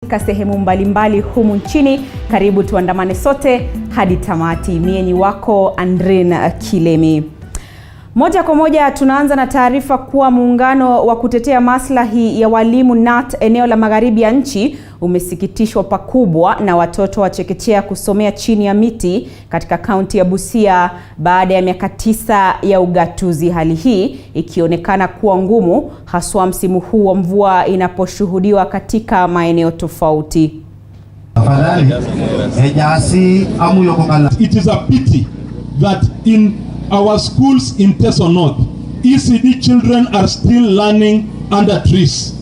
katika sehemu mbalimbali humu nchini. Karibu tuandamane sote hadi tamati. Mie ni wako Andrina Kilemi. Moja kwa moja tunaanza na taarifa kuwa muungano wa kutetea maslahi ya walimu NAT eneo la magharibi ya nchi umesikitishwa pakubwa na watoto wa chekechea kusomea chini ya miti katika kaunti ya Busia baada ya miaka 9 ya ugatuzi. Hali hii ikionekana kuwa ngumu haswa msimu huu wa mvua inaposhuhudiwa katika maeneo tofauti. It is a pity that in our schools in Teso North, ECD children are still learning under trees.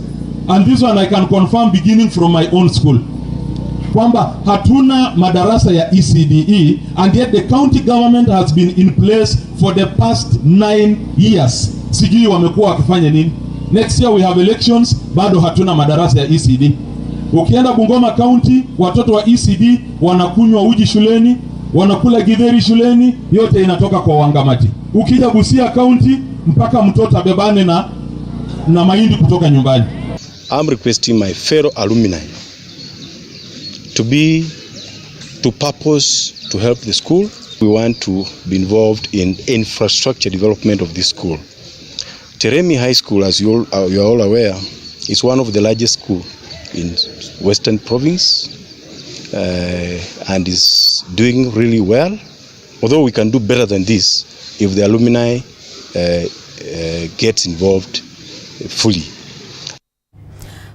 And this one I can confirm beginning from my own school. Kwamba hatuna madarasa ya ECDE, and yet the county government has been in place for the past 9 years. Sijui wamekuwa wakifanya nini. Next year we have elections, bado hatuna madarasa ya ECD. Ukienda Bungoma County, watoto wa ECD wanakunywa uji shuleni, wanakula githeri shuleni, yote inatoka kwa wangamati. Ukija Busia County, mpaka mtoto abebane na mahindi kutoka nyumbani. I'm requesting my fellow alumni to purpose to help the school. We want to be involved in infrastructure development of this school. Teremi High School, as you are all aware, is one of the largest schools in Western Province and is doing really well. Although we can do better than this if the alumni gets involved fully.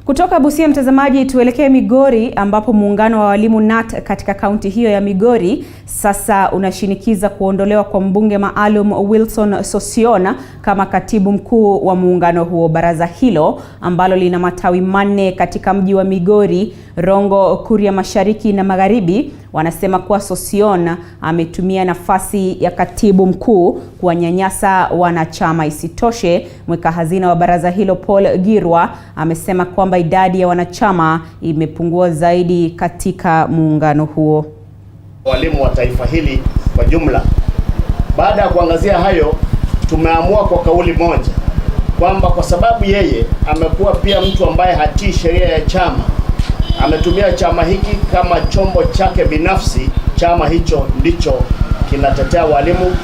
Kutoka Busia, mtazamaji, tuelekee Migori ambapo muungano wa walimu NAT katika kaunti hiyo ya Migori sasa unashinikiza kuondolewa kwa mbunge maalum Wilson Sosiona kama katibu mkuu wa muungano huo. Baraza hilo ambalo lina matawi 4 katika mji wa Migori, Rongo, Kuria Mashariki na Magharibi wanasema kuwa Sosiona ametumia nafasi ya katibu mkuu kuwanyanyasa wanachama. Isitoshe, mweka hazina wa baraza hilo Paul Girwa amesema kwamba idadi ya wanachama imepungua zaidi katika muungano huo. Walimu wa taifa hili kwa jumla, baada ya kuangazia hayo, tumeamua kwa kauli moja kwamba kwa sababu yeye amekuwa pia mtu ambaye hatii sheria ya chama, ametumia chama hiki kama chombo chake binafsi. Chama hicho ndicho kinatetea walimu,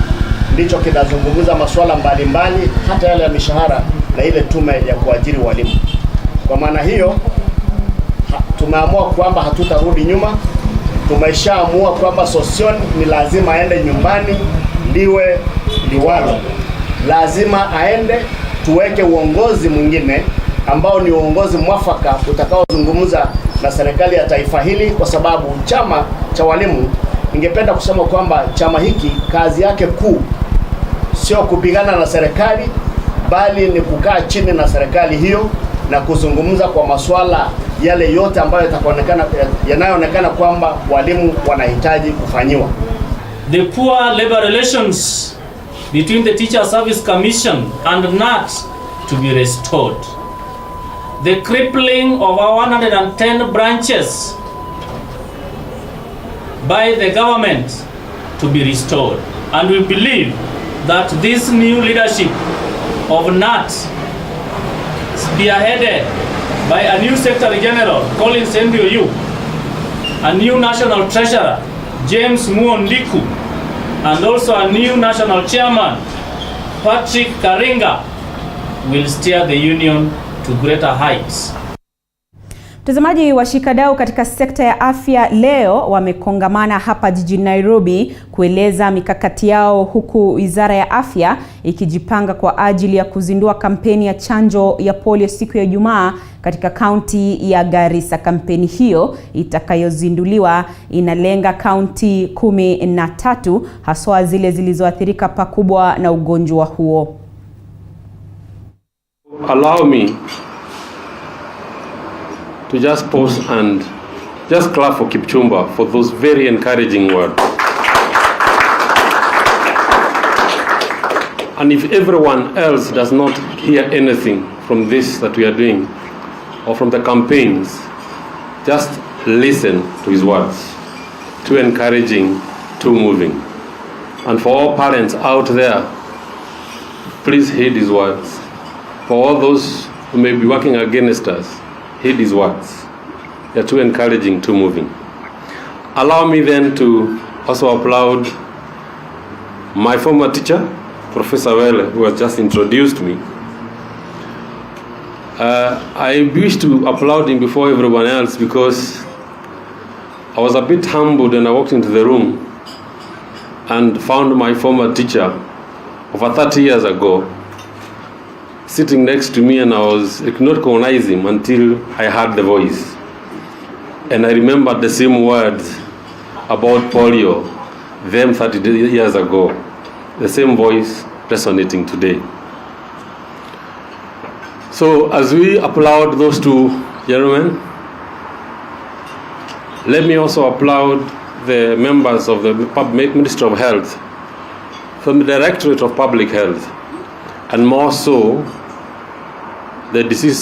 ndicho kinazungumza masuala mbalimbali, hata yale ya mishahara na ile tume ya kuajiri walimu. Kwa maana hiyo tumeamua kwamba hatutarudi nyuma. Tumeshaamua kwamba Sosiona ni lazima aende nyumbani, liwe liwalo. Lazima aende, tuweke uongozi mwingine ambao ni uongozi mwafaka utakaozungumza na serikali ya taifa hili, kwa sababu chama cha walimu, ningependa kusema kwamba chama hiki kazi yake kuu sio kupigana na serikali, bali ni kukaa chini na serikali hiyo na kuzungumza kwa masuala yale yote ambayo yanayoonekana kwamba walimu wanahitaji kufanyiwa. The poor labor relations between the Teacher Service Commission and NAT to be restored. The crippling of our 110 branches by the government to be restored. And we believe that this new leadership of NAT, spearheaded by a new Secretary General, Collins Ndioyu, a new National Treasurer, James Muondiku, and also a new National Chairman, Patrick Karinga, will steer the union to greater heights. Mtazamaji, washikadau katika sekta ya afya leo wamekongamana hapa jijini Nairobi kueleza mikakati yao, huku Wizara ya Afya ikijipanga kwa ajili ya kuzindua kampeni ya chanjo ya polio siku ya Ijumaa katika kaunti ya Garissa. Kampeni hiyo itakayozinduliwa inalenga kaunti 13 haswa zile zilizoathirika pakubwa na ugonjwa huo. Allow me to just pause and just clap for Kipchumba for those very encouraging words. And if everyone else does not hear anything from this that we are doing or from the campaigns, just listen to his words. Too encouraging, too moving. And for all parents out there, please heed his words. For all those who may be working against us, heed his words. They're too encouraging, too moving. Allow me then to also applaud my former teacher, Professor Wele, who has just introduced me. I wish to applaud him before everyone else because I was a bit humbled when I walked into the room and found my former teacher over 30 years ago sitting next to me, and I could not recognize him until I heard the voice. And I remembered the same words about polio, them 30 years ago. The same voice resonating today. So as we applaud those two gentlemen, let me also applaud the members of the Ministry of Health, from the Directorate of Public Health, and more so the disease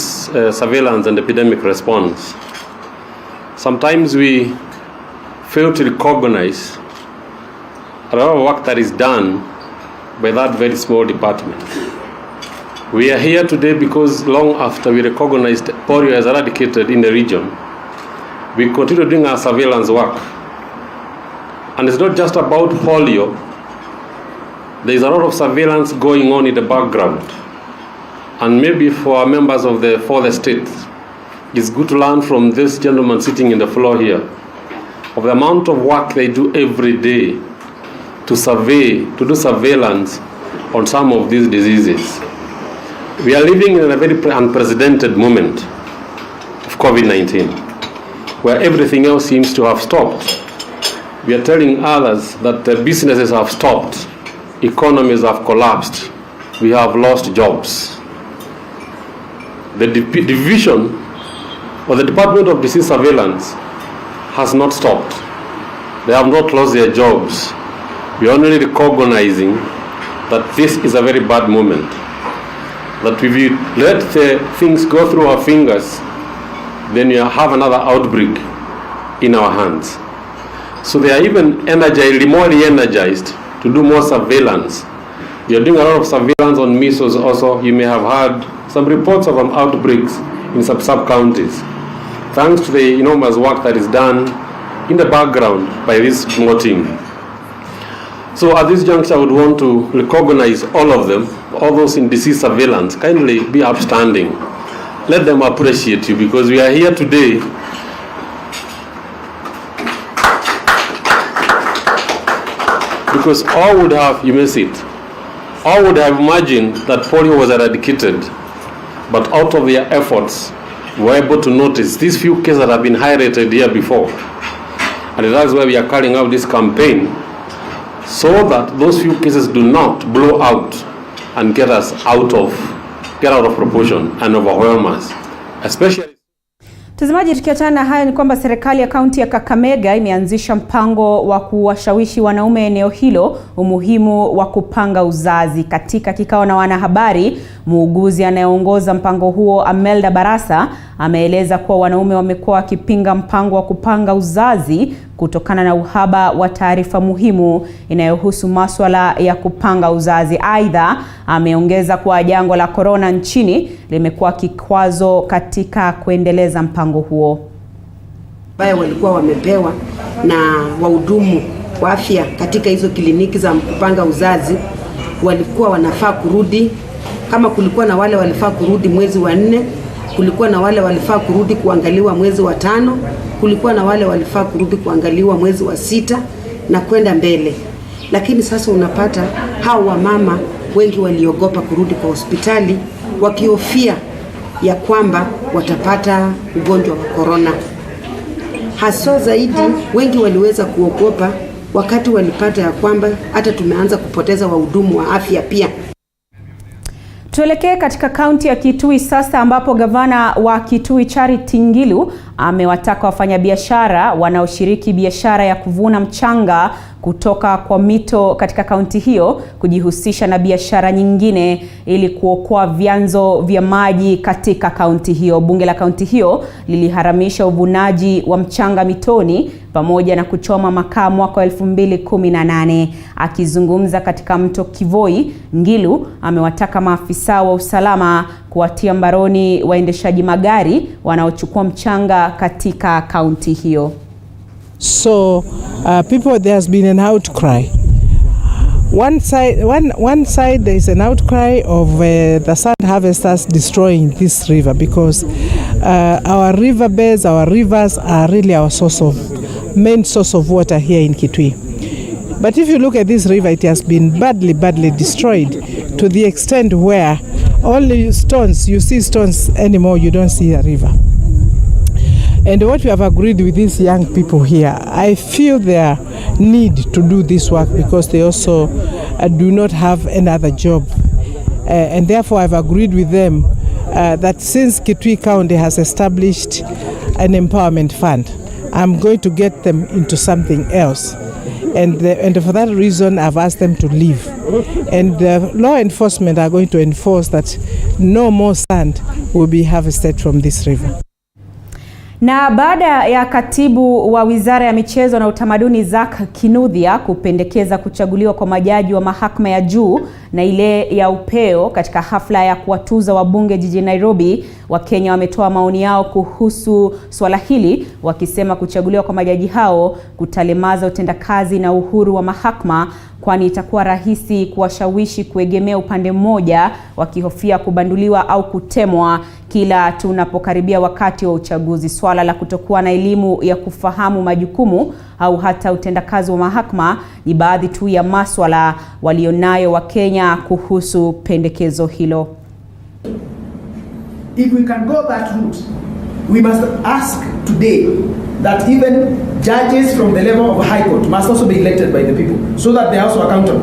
surveillance and epidemic response. Sometimes we fail to recognize a lot of work that is done by that very small department. We are here today because long after we recognized polio as eradicated in the region, we continue doing our surveillance work. And it's not just about polio. There is a lot of surveillance going on in the background. And maybe for our members of the further states, it's good to learn from this gentleman sitting in the floor here of the amount of work they do every day to do surveillance on some of these diseases. We are living in a very unprecedented moment of COVID-19, where everything else seems to have stopped. We are telling others that the businesses have stopped, economies have collapsed, we have lost jobs. The division or the Department of Disease Surveillance has not stopped. They have not lost their jobs. We are only recognizing that this is a very bad moment. That if we let the things go through our fingers, then we have another outbreak in our hands. So they are even more re-energized to do more surveillance. We are doing a lot of surveillance on measles also. You may have heard some reports of outbreaks in some sub-counties. Thanks to the enormous work that is done in the background by this small team. So at this juncture, I would want to recognize all of them, all those in disease surveillance. Kindly be upstanding. Let them appreciate you, because we are here today because all would have, you may see it, all would have imagined that polio was eradicated, but out of their efforts, we were able to notice these few cases that have been highlighted here before. And that's why we are carrying out this campaign, so that those few cases do not blow out and get us out of proportion and overwhelm us, especially. Mtazamaji, tukiachana na haya ni kwamba serikali ya kaunti ya Kakamega imeanzisha mpango wa kuwashawishi wanaume eneo hilo umuhimu wa kupanga uzazi. Katika kikao na wanahabari, muuguzi anayeongoza mpango huo Amelda Barasa ameeleza kuwa wanaume wamekuwa wakipinga mpango wa kupanga uzazi kutokana na uhaba wa taarifa muhimu inayohusu masuala ya kupanga uzazi. Aidha, ameongeza kuwa janga la corona nchini limekuwa kikwazo katika kuendeleza mpango huo. Baadhi walikuwa wamepewa na wahudumu wa afya katika hizo kliniki za kupanga uzazi, walikuwa wanafaa kurudi. Kama kulikuwa na wale walifaa kurudi mwezi wa 4, kulikuwa na wale walifaa kurudi kuangaliwa mwezi wa 5, kulikuwa na wale walifaa kurudi kuangaliwa mwezi wa 6 na kwenda mbele. Lakini sasa unapata hao wamama wengi waliogopa kurudi kwa hospitali wakihofia ya kwamba watapata ugonjwa wa corona. Hasa zaidi wengi waliweza kuogopa wakati walipata ya kwamba hata tumeanza kupoteza wahudumu wa afya pia. Tuelekee katika kaunti ya Kitui sasa, ambapo gavana wa Kitui Charity Ngilu amewataka wafanyabiashara wanaoshiriki biashara ya kuvuna mchanga kutoka kwa mito katika kaunti hiyo kujihusisha na biashara nyingine ili kuokoa vyanzo vya maji katika kaunti hiyo. Bunge la kaunti hiyo liliharamisha uvunaji wa mchanga mitoni pamoja na kuchoma makaa mwaka 2018. Akizungumza katika mto Kivoi, Ngilu amewataka maafisa wa usalama kuwatia mbaroni waendeshaji magari wanaochukua mchanga katika kaunti hiyo. So people, there has been an outcry. One side there is an outcry of the sand harvesters destroying this river because our riverbeds, our rivers are really our main source of water here in Kitui. But if you look at this river, it has been badly destroyed to the extent where only stones, you see stones anymore, you don't see a river. And what we have agreed with these young people here, I feel their need to do this work because they also do not have another job. And therefore I've agreed with them that since Kitui County has established an empowerment fund, I'm going to get them into something else. And for that reason, I've asked them to leave. And law enforcement are going to enforce that no more sand will be harvested from this river. Na baada ya katibu wa Wizara ya Michezo na Utamaduni Zack Kinuthia kupendekeza kuchaguliwa kwa majaji wa mahakama ya juu na ile ya upeo katika hafla ya kuwatuza wabunge jijini Nairobi, Wakenya wametoa maoni yao kuhusu swala hili, wakisema kuchaguliwa kwa majaji hao kutalemaza utendakazi na uhuru wa mahakama, kwani itakuwa rahisi kuwashawishi kuegemea upande mmoja, wakihofia kubanduliwa au kutemwa kila tunapokaribia wakati wa uchaguzi. Swala la kutokuwa na elimu ya kufahamu majukumu au hata utendakazi wa mahakama ni baadhi tu ya maswala walionayo Wakenya kuhusu pendekezo hilo. If we can go that route, we must ask today that even judges from the level of High Court must also be elected by the people, so that they are also accountable.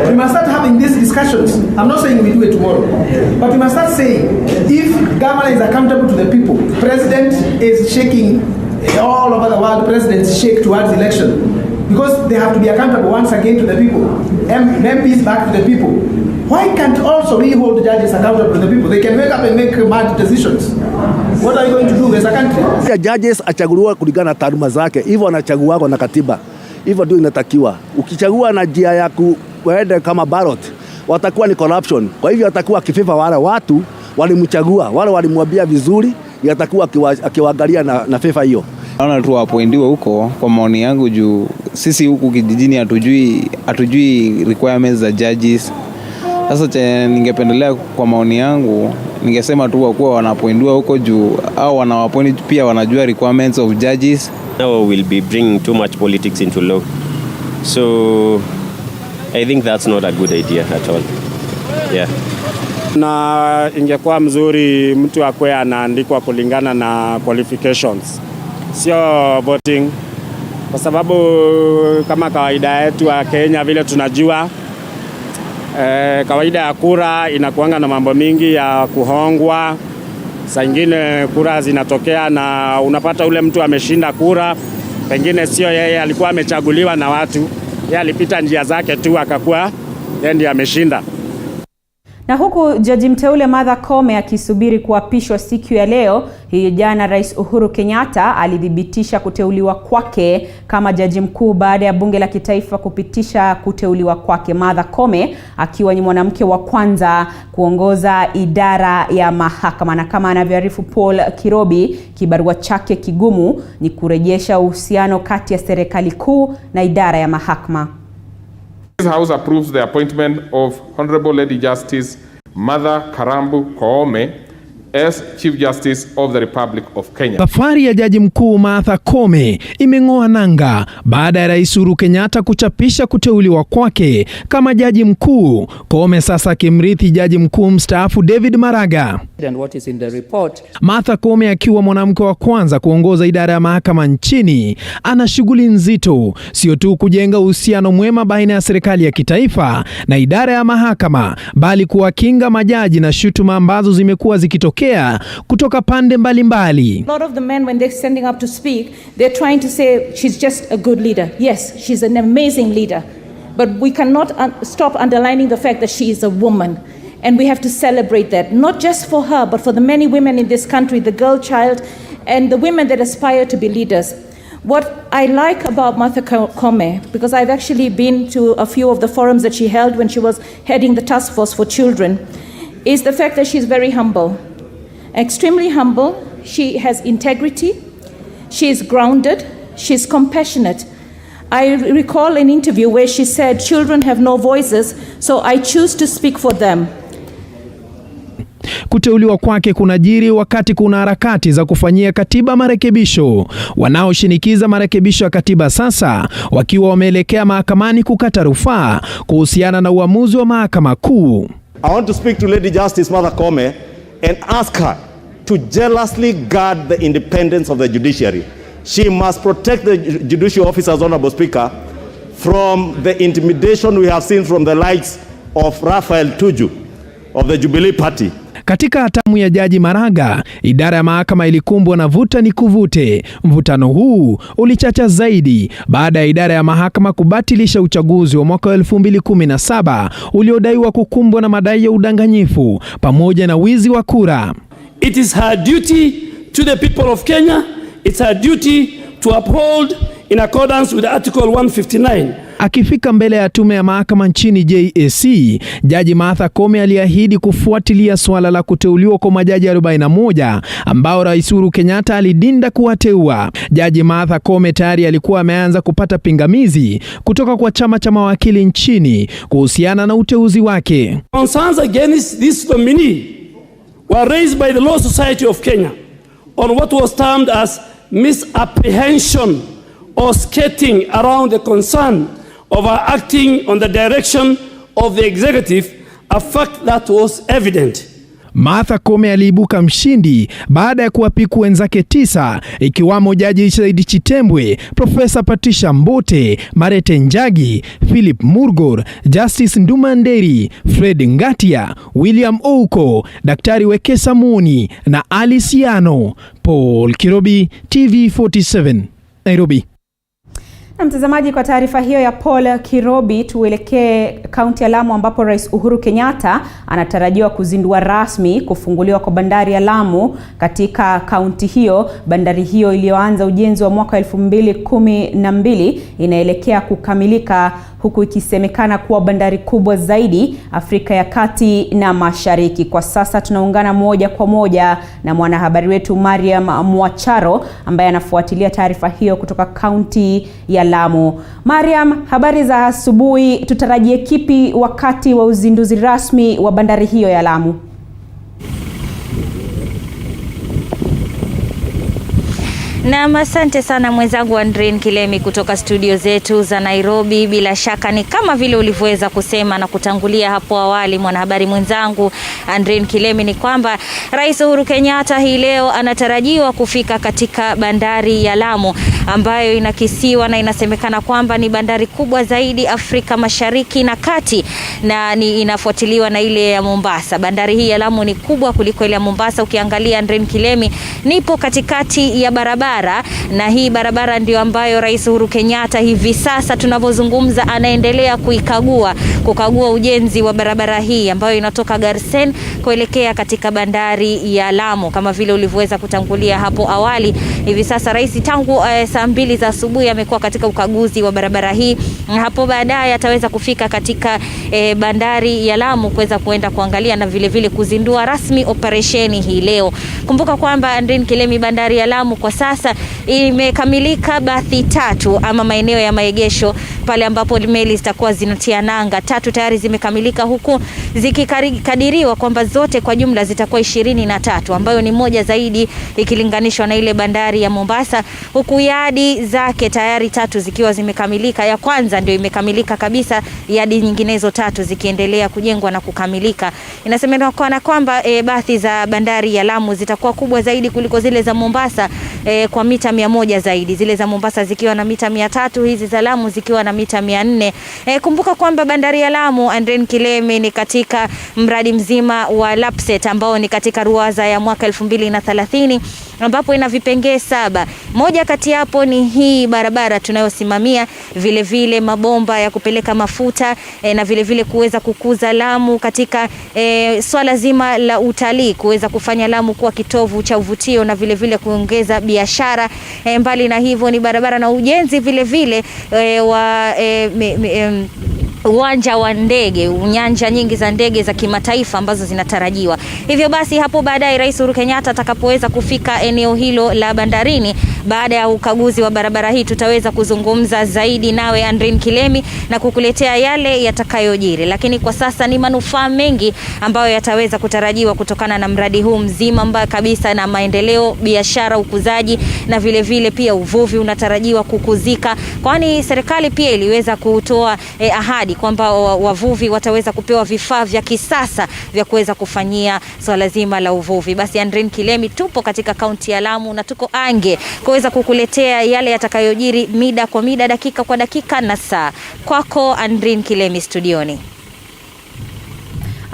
We must start having these discussions. I'm not saying we do it tomorrow, but we must start saying, if government is accountable to the people, president is shaking all over the world, presidents shake towards election, because they have to be accountable once again to the people, MPs back to the people. Why can't also we hold judges accountable to the people? They can wake up and make mad decisions. What are you going to do as a country? Judges achaguliwa kulingana na taaluma zake, hivyo anachaguliwa na katiba. Hivyo ndio inatakiwa. Ukichagua na njia ya kuenda kama ballot, watakuwa ni corruption. Kwa hivyo atakuwa akififa wale watu walimchagua, wale walimwambia vizuri, yatakuwa akiwaangalia na fifa hiyo. Naona tu wapoindiwe huko kwa maoni yangu, juu sisi huku kijijini hatujui requirements za judges. Sasa ningependelea kwa maoni yangu, ningesema tu wakuwa wanapoindiwa huko juu au wanawapoint pia wanajua requirements of judges. Now we'll be bringing too much politics into law. So I think that's not a good idea at all. Yeah. Na ingekuwa mzuri mtu akwe anaandikwa kulingana na qualifications, sio voting, kwa sababu kama kawaida yetu wa Kenya vile tunajua, kawaida ya kura inakuanga na mambo mingi ya kuhongwa. Saa nyingine kura zinatokea na unapata ule mtu ameshinda kura, pengine sio yeye, alikuwa amechaguliwa na watu, yeye alipita njia zake tu akakuwa yeye ndiye ameshinda. Na huku jaji mteule Martha Koome akisubiri kuapishwa siku ya leo, hiyo jana Rais Uhuru Kenyatta alidhibitisha kuteuliwa kwake kama jaji mkuu baada ya bunge la kitaifa kupitisha kuteuliwa kwake. Martha Koome akiwa ni mwanamke wa kwanza kuongoza idara ya mahakama, na kama anavyoarifu Paul Kirobi, kibarua chake kigumu ni kurejesha uhusiano kati ya serikali kuu na idara ya mahakama. This House approves the appointment of Honorable Lady Justice Martha Koome as Chief Justice of the Republic of Kenya. Safari ya jaji mkuu Martha Koome imeng'oa nanga baada ya Rais Uhuru Kenyatta kuchapisha kuteuliwa kwake kama jaji mkuu. Koome sasa kimrithi jaji mkuu mstaafu David Maraga. And what is in the report. Martha Koome akiwa mwanamke wa kwanza kuongoza idara ya mahakama nchini ana shughuli nzito, sio tu kujenga uhusiano mwema baina ya serikali ya kitaifa na idara ya mahakama, bali kuwakinga majaji na shutuma ambazo zimekuwa zikitokea kutokea kutoka pande mbalimbali. A lot of the men, when they're standing up to speak, they're trying to say she's just a good leader. Yes, she's an amazing leader. But we cannot stop underlining the fact that she is a woman. And we have to celebrate that, not just for her, but for the many women in this country, the girl child, and the women that aspire to be leaders. What I like about Matukio Mtambuko, because I've actually been to a few of the forums that she held when she was heading the task force for children, is the fact that she's very humble, extremely humble. She has integrity, she is grounded, she's compassionate. I recall an interview where she said, children have no voices, so I choose to speak for them. Kuteuliwa kwake kunajiri wakati kuna harakati za kufanyia katiba marekebisho. Wanaoshinikiza marekebisho ya katiba sasa wakiwa wameelekea mahakamani kukata rufaa kuhusiana na uamuzi wa mahakama kuu. I want to speak to Lady Justice Matukio Mtambuko and ask her to jealously guard the independence of the judiciary. She must protect the judicial officers, Honorable Speaker, from the intimidation we have seen from the likes of Raphael Tuju of the Jubilee Party. Katika hatamu ya Jaji Maraga, idara ya mahakama ilikumbwa na vuta ni kuvute. Mvutano huu ulichacha zaidi baada ya idara ya mahakama kubatilisha uchaguzi wa mwaka 2017 uliodaiwa kukumbwa na madai ya udanganyifu pamoja na wizi wa kura. It is her duty to the people of Kenya. It's her duty to uphold in accordance with Article 159. Akifika mbele ya tume ya mahakama nchini JSC, Jaji Martha Koome aliahidi kufuatilia swala la kuteuliwa kwa majaji 41 ambao Rais Uhuru Kenyatta alidinda kuwateua. Jaji Martha Koome tayari alikuwa ameanza kupata pingamizi kutoka kwa chama cha mawakili nchini kuhusiana na uteuzi wake. Concerns against this nominee were raised by the Law Society of Kenya on what was termed as misapprehension or skating around the concern of her acting on the direction of the executive, a fact that was evident. Martha Koome aliibuka mshindi baada ya kuwapiku wenzake 9 ikiwamo Jaji Said Chitembwe, Profesa Patricia Mbote, Marete Njagi, Philip Murgor, Justice Nduma Nderi, Fred Ngatia, William Ouko, Daktari Wekesa Muni na Alice Yano. Paul Kirobi, TV47, Nairobi. Na mtazamaji, kwa taarifa hiyo ya Paul Kirobi, tuelekee kaunti ya Lamu ambapo Rais Uhuru Kenyatta anatarajiwa kuzindua rasmi kufunguliwa kwa bandari ya Lamu katika kaunti hiyo. Bandari hiyo iliyoanza ujenzi wa mwaka 2012 inaelekea kukamilika, huku ikisemekana kuwa bandari kubwa zaidi Afrika ya Kati na Mashariki. Kwa sasa tunaungana moja kwa moja na mwanahabari wetu Mariam Mwacharo ambaye anafuatilia taarifa hiyo kutoka kaunti ya Lamu. Mariam, habari za asubuhi. Tutarajie kipi wakati wa uzinduzi rasmi wa bandari hiyo ya Lamu? Na asante sana mwenzangu Andrin Kilemi kutoka studio zetu za Nairobi. Bila shaka ni kama vile ulivyoweza kusema na kutangulia hapo awali mwanahabari mwenzangu Andrin Kilemi, ni kwamba Rais Uhuru Kenyatta hii leo anatarajiwa kufika katika bandari ya Lamu ambayo inakisiwa na inasemekana kwamba ni bandari kubwa zaidi Afrika Mashariki na Kati, na ni inafuatiliwa na ile ya Mombasa. Bandari hii ya Lamu ni kubwa kuliko ile ya Mombasa. Ukiangalia Andrin Kilemi, nipo katikati ya barabara, na hii barabara ndio ambayo Rais Uhuru Kenyatta hivi sasa tunavyozungumza anaendelea kukagua ujenzi wa barabara hii ambayo inatoka Garsen kuelekea katika bandari ya Lamu. Kama vile ulivyoweza kutangulia hapo awali, hivi sasa rais tangu saa 2 za asubuhi amekuwa katika ukaguzi wa barabara hii. Hapo baadaye ataweza kufika katika bandari ya Lamu kuweza kuenda kuangalia na vile vile kuzindua rasmi operesheni hii leo. Kumbuka kwamba Andrin Kilemi, bandari ya Lamu kwa sasa imekamilika bathi 3 ama maeneo ya maegesho pale ambapo meli zitakuwa zinatia nanga. 3 tayari zimekamilika, huku zikikadiriwa kwamba zote kwa jumla zitakuwa 23, ambayo ni moja zaidi ikilinganishwa na ile bandari ya Mombasa, huku yadi zake tayari 3 zikiwa zimekamilika. Ya kwanza ndio imekamilika kabisa, yadi nyinginezo 3 zikiendelea kujengwa na kukamilika. Inasemekana kwamba bathi za bandari ya Lamu zitakuwa kubwa zaidi kuliko zile za Mombasa kwa mita 100 zaidi, zile za Mombasa zikiwa na mita 300, hizi za Lamu zikiwa na kilomita 400. Kumbuka kwamba bandari ya Lamu, Andren Kilemi, ni katika mradi mzima wa LAPSSET ambao ni katika ruwaza ya mwaka 2030 ambapo ina vipengee 7. Moja kati yapo ni hii barabara tunayosimamia, vile vile mabomba ya kupeleka mafuta na vile vile kuweza kukuza Lamu katika swala zima la utalii, kuweza kufanya Lamu kuwa kitovu cha uvutio na vile vile kuongeza biashara. Mbali na hivyo ni barabara na ujenzi vile vile wa uwanja wa ndege, unyanja nyingi za ndege za kimataifa ambazo zinatarajiwa. Hivyo basi hapo baadaye Rais Uhuru Kenyatta atakapoweza kufika eneo hilo la bandarini baada ya ukaguzi wa barabara hii, tutaweza kuzungumza zaidi nawe Andren Kilemi na kukuletea yale yatakayojiri. Lakini kwa sasa ni manufaa mengi ambayo yataweza kutarajiwa kutokana na mradi huu mzima mbaya kabisa, na maendeleo, biashara, ukuzaji na vile vile pia uvuvi unatarajiwa kukuzika, kwani serikali pia iliweza kutoa ahadi kwamba wavuvi wataweza kupewa vifaa vya kisasa vya kuweza kufanyia swala zima la uvuvi. Basi Andren Kilemi, tupo katika kaunti ya Lamu na tuko ange kuweza kukuletea yale yatakayojiri mida kwa mida, dakika kwa dakika na saa. Kwako Andren Kilemi studioni.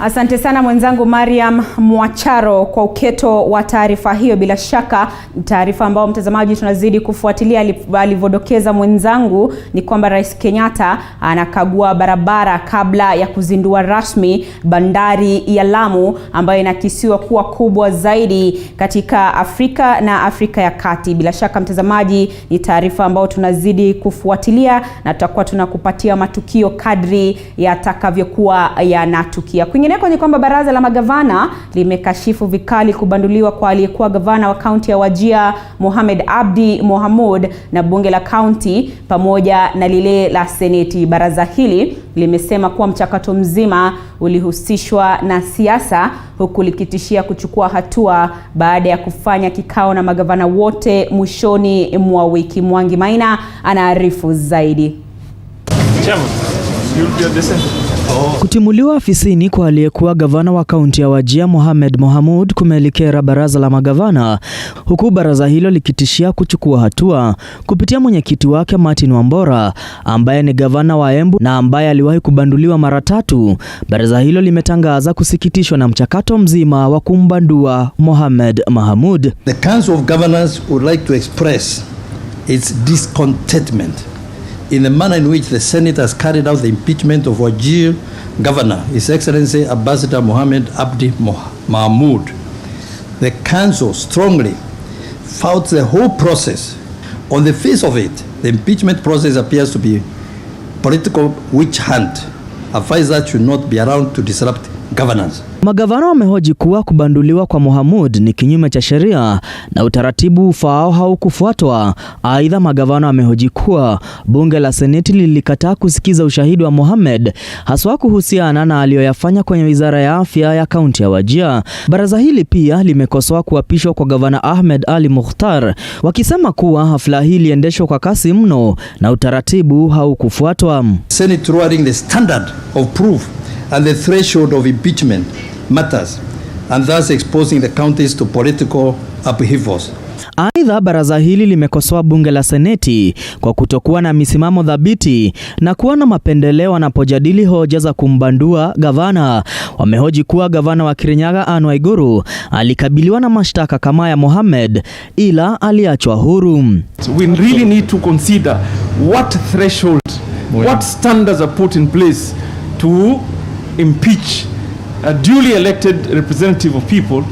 Asante sana mwenzangu Mariam Mwacharo kwa uketo wa taarifa hiyo. Bila shaka taarifa ambayo mtazamaji tunazidi kufuatilia alivodokeza mwenzangu ni kwamba Rais Kenyatta anakagua barabara kabla ya kuzindua rasmi bandari ya Lamu ambayo inakisiwa kuwa kubwa zaidi katika Afrika na Afrika ya Kati. Bila shaka mtazamaji, ni taarifa ambayo tunazidi kufuatilia na tutakuwa tunakupatia matukio kadri yatakavyokuwa yanatukia. Kwingineko ni kwamba baraza la magavana limekashifu vikali kubanduliwa kwa aliyekuwa gavana wa kaunti ya Wajir Mohamed Abdi Mohamud na bunge la kaunti pamoja na lile la seneti. Baraza hili limesema kuwa mchakato mzima ulihusishwa na siasa, huku likitishia kuchukua hatua baada ya kufanya kikao na magavana wote mwishoni mwa wiki. Mwangi Maina anaarifu zaidi. Kutimuliwa afisini kwa aliyekuwa gavana wa kaunti ya Wajir Mohamed Mohamud kumelikera baraza la magavana, huku baraza hilo likitishia kuchukua hatua kupitia mwenyekiti wake Martin Wambora ambaye ni gavana wa Embu na ambaye aliwahi kubanduliwa mara 3. Baraza hilo limetangaza kusikitishwa na mchakato mzima wa kumbandua Mohamed Mohamud. The Council of Governors would like to express its discontentment in the manner in which the Senate has carried out the impeachment of Wajir Governor, His Excellency Ambassador Mohamed Abdi Mohamud. The Council strongly fouls the whole process. On the face of it, the impeachment process appears to be political witch hunt. Advisors should not be around to disrupt governance. Magavana wamehoji kuwa kubanduliwa kwa Mohamud ni kinyume cha sheria na utaratibu ufaao haukufuatwa. Aidha, magavana wamehoji kuwa bunge la seneti lilikataa kusikiza ushahidi wa Mohamed haswa kuhusiana na aliyoyafanya kwenye wizara ya afya ya kaunti ya Wajir. Baraza hili pia limekosoa kuapishwa kwa gavana Ahmed Ali Mukhtar, wakisema kuwa hafla hii iliendeshwa kwa kasi mno na utaratibu haukufuatwa. Senate lowering the standard of proof and the threshold of impeachment matters, and thus exposing the counties to political upheavals. Aidha, baraza hili limekosoa bunge la seneti kwa kutokuwa na misimamo thabiti na kuwa na mapendeleo wanapojadili hoja za kumbandua gavana. Wamehoji kuwa gavana wa Kirinyaga Anne Waiguru alikabiliwa na mashtaka kama ya Mohamed ila aliachwa huru. So we really need to consider what threshold, what standards are put in place to impeach a duly elected representative of people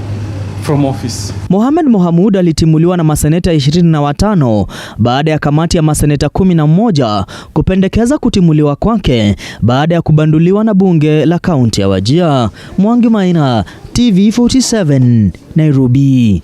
from office. Mohamed Mohamud alitimuliwa na maseneta 25 baada ya kamati ya maseneta 11 kupendekeza kutimuliwa kwake baada ya kubanduliwa na bunge la kaunti ya Wajir. Mwangi Maina, TV 47, Nairobi.